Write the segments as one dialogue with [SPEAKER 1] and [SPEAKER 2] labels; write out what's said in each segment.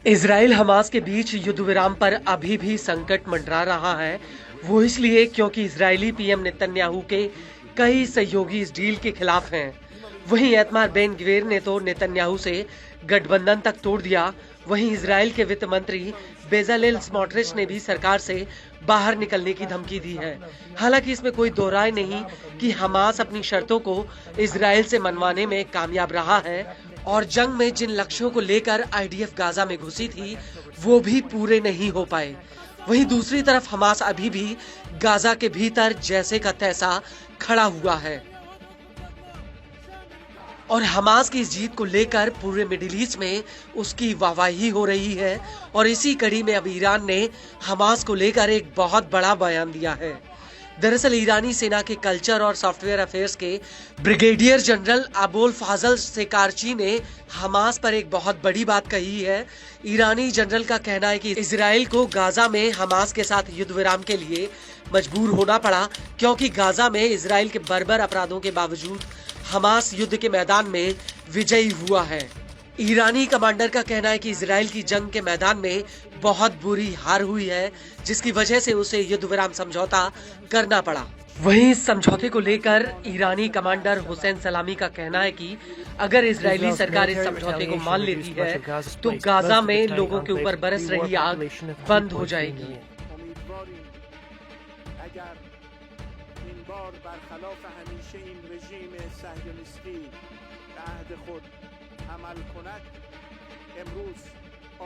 [SPEAKER 1] Israel Hamas के बीच युद्ध विराम पर अभी भी संकट मंडरा रहा है। वो इसलिए क्योंकि इजरायली पीएम नेतन्याहू के कई सहयोगी इस डील के खिलाफ हैं। वहीं ऐतमार बेन ग्वीर ने तो नेतन्याहू से गठबंधन तक तोड़ दिया। वहीं इजराइल के वित्त मंत्री बेजालेल स्मोट्रिच ने भी सरकार से बाहर निकलने की धमकी दी है। हालांकि इसमें कोई दो राय नहीं कि हमास अपनी शर्तों को इजराइल से मनवाने में कामयाब रहा है और जंग में जिन लक्ष्यों को लेकर आईडीएफ गाजा में घुसी थी वो भी पूरे नहीं हो पाए। वहीं दूसरी तरफ हमास अभी भी गाजा के भीतर जैसे का तैसा खड़ा हुआ है और हमास की इस जीत को लेकर पूरे मिडिल ईस्ट में उसकी वाहवाही हो रही है। और इसी कड़ी में अब ईरान ने हमास को लेकर एक बहुत बड़ा बयान दिया है। दरअसल ईरानी सेना के कल्चर और सॉफ्टवेयर अफेयर्स के ब्रिगेडियर जनरल अबोल फाजल सेकारची ने हमास पर एक बहुत बड़ी बात कही है। ईरानी जनरल का कहना है कि इजराइल को गाजा में हमास के साथ युद्ध विराम के लिए मजबूर होना पड़ा, क्योंकि गाजा में इजराइल के बर्बर अपराधों के बावजूद हमास युद्ध के मैदान में विजयी हुआ है। ईरानी कमांडर का कहना है कि इजराइल की जंग के मैदान में बहुत बुरी हार हुई है, जिसकी वजह से उसे युद्ध विराम समझौता करना पड़ा। वहीं इस समझौते को लेकर ईरानी कमांडर हुसैन सलामी का कहना है कि अगर इजरायली सरकार इस समझौते को मान लेती है तो गाजा में लोगों के ऊपर बरस रही आग बंद हो जाएगी।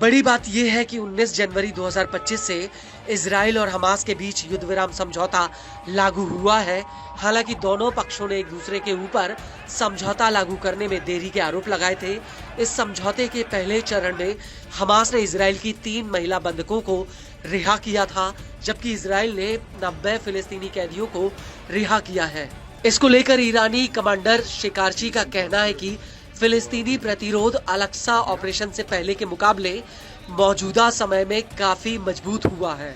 [SPEAKER 1] बड़ी बात यह है कि 19 जनवरी 2025 से इजराइल और हमास के बीच युद्ध विराम समझौता लागू हुआ है। हालांकि दोनों पक्षों ने एक दूसरे के ऊपर समझौता लागू करने में देरी के आरोप लगाए थे। इस समझौते के पहले चरण में हमास ने इजराइल की 3 महिला बंधकों को रिहा किया था, जबकि इजराइल ने 90 फिलिस्तीनी कैदियों को रिहा किया है। इसको लेकर ईरानी कमांडर शिकारची का कहना है कि फिलिस्तीनी प्रतिरोध अल-अक्सा ऑपरेशन से पहले के मुकाबले मौजूदा समय में काफी मजबूत हुआ है।